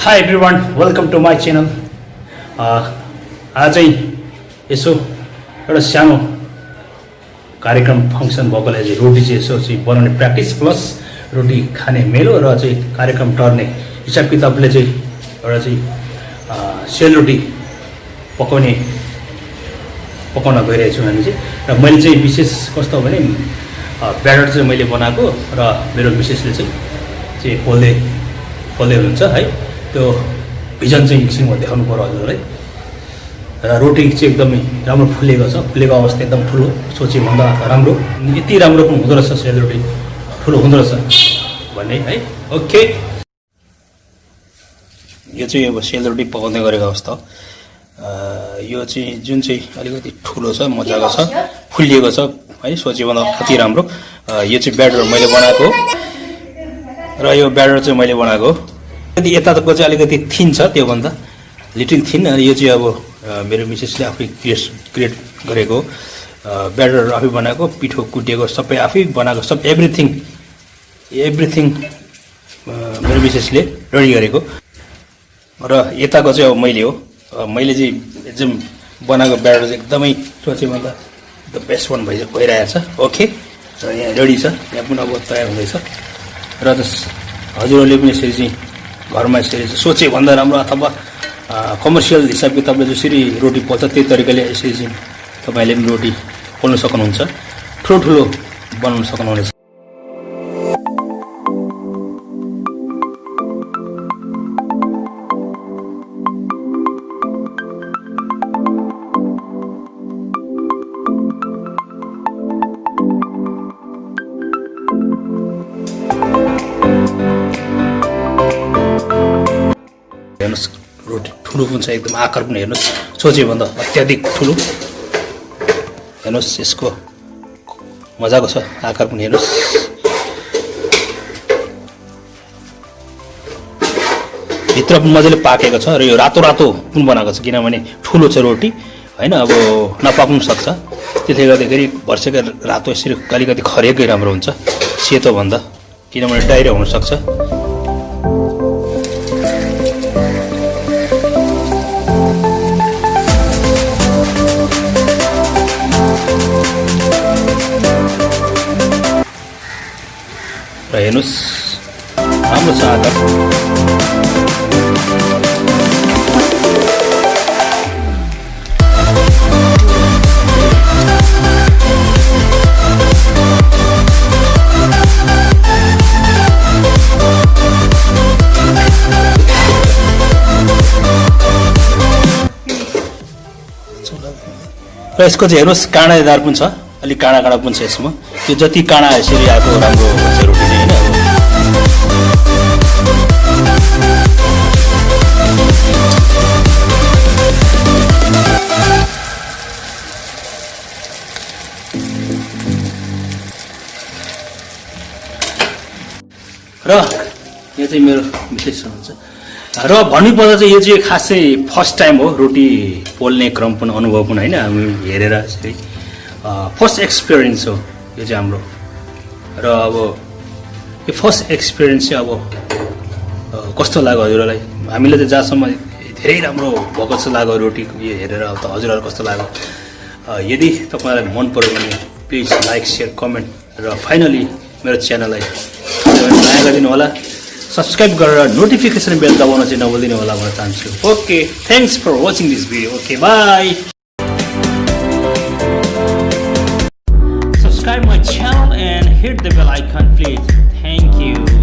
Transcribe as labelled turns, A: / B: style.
A: Hi everyone, welcome to my channel. आज चाहिँ यसो एउटा सानो कार्यक्रम फङ्सन भएकोले चाहिँ रोटी चाहिँ यसो चाहिँ बनाउने प्र्याक्टिस प्लस रोटी खाने मेलो र चाहिँ कार्यक्रम टर्ने हिसाब किताबले चाहिँ एउटा चाहिँ सेलरोटी पकाउन गइरहेको छु हामी चाहिँ। र मैले चाहिँ विशेष कस्तो भने ब्याटर चाहिँ मैले बनाएको र मेरो मिसेसले चाहिँ पोल्दै हुनुहुन्छ है। त्यो भिजन चाहिँ एकछिनमा देखाउनु पर्यो हजुरलाई। र रोटी चाहिँ एकदमै राम्रो फुलेको छ, फुलेको अवस्था एकदम ठुलो, सोचेभन्दा राम्रो, यति राम्रो पनि हुँदो रहेछ सेलरोटी, ठुलो हुँदो रहेछ भन्ने है। ओके, यो चाहिँ अब सेलरोटी पकाउँदै गरेको अवस्था हो। यो चाहिँ जुन चाहिँ अलिकति ठुलो छ, मजाको छ, फुलिएको छ है, सोचेभन्दा अति राम्रो। यो चाहिँ ब्याटर मैले बनाएको र यो ब्याटर चाहिँ मैले बनाएको यताको चाहिँ अलिकति थिन छ, त्योभन्दा लिटिल थिन। अनि यो चाहिँ अब मेरो मिसेसले आफै क्रिएट गरेको ब्याटर, आफै बनाएको, पिठो कुटेको सबै आफै बनाएको, सब एभ्रिथिङ मेरो मिसेसले रेडी गरेको। र यताको चाहिँ अब मैले हो, मैले चाहिँ एकदम बनाएको ब्याटर चाहिँ एकदमै सोचेभन्दा द बेस्ट वान भइरहेको छ। ओके, र यहाँ रेडी छ, यहाँ पनि अब तयार हुँदैछ। र हजुरहरूले पनि यसरी चाहिँ घरमा यसरी सोचेभन्दा राम्रो अथवा कमर्सियल हिसाब किताबले जसरी रोटी पोल्छ त्यही तरिकाले यसरी चाहिँ तपाईँले पनि रोटी पोल्न सक्नुहुन्छ, ठुलो बनाउन सक्नुहुनेछ। हेर्नुहोस् रोटी ठुलो पनि छ, एकदम आकार पनि हेर्नुहोस्, सोचेभन्दा अत्याधिक ठुलो। हेर्नुहोस् यसको मजाको छ, आकार पनि हेर्नुहोस्। भित्र पनि मजाले पाकेको छ र यो रातो पनि बनाएको छ, किनभने ठुलो छ रोटी होइन, अब नपाक्नु सक्छ। त्यसले गर्दाखेरि भर्सेकै रातो यसरी अलिकति खरिएकै राम्रो हुन्छ सेतोभन्दा, किनभने डाइरिया हुनसक्छ। र हेर्नुहोस् राम्रो छ आकार। र यसको चाहिँ हेर्नुहोस् काँडादार पनि छ, अलिक काँडा पनि छ यसमा। त्यो जति काँडा यसरी आएको राम्रो हुन्छ रोटी चाहिँ होइन। र यो चाहिँ मेरो विशेष हुनुहुन्छ। र भन्नुपर्दा चाहिँ यो चाहिँ खासै फर्स्ट टाइम हो रोटी पोल्ने क्रम पनि, अनुभव पनि होइन, हामी हेरेर यसरी फर्स्ट एक्सपिरियन्स हो यो चाहिँ हाम्रो। र अब यो फर्स्ट एक्सपिरियन्स चाहिँ अब कस्तो लाग्यो हजुरहरूलाई? हामीले चाहिँ जहाँसम्म धेरै राम्रो भएको जस्तो लाग्यो रोटी यो हेरेर, अब त हजुरहरू कस्तो लाग्यो? यदि तपाईँलाई मन पऱ्यो भने प्लिज लाइक, सेयर, कमेन्ट र फाइनली मेरो च्यानललाई माया गरिदिनु होला, सब्सक्राइब गरेर नोटिफिकेसन बेल दबाउन चाहिँ नभुलिदिनु होला भन्न चाहन्छु। Okay, thanks for watching this video. Okay, bye. Subscribe my channel and hit the bell icon please.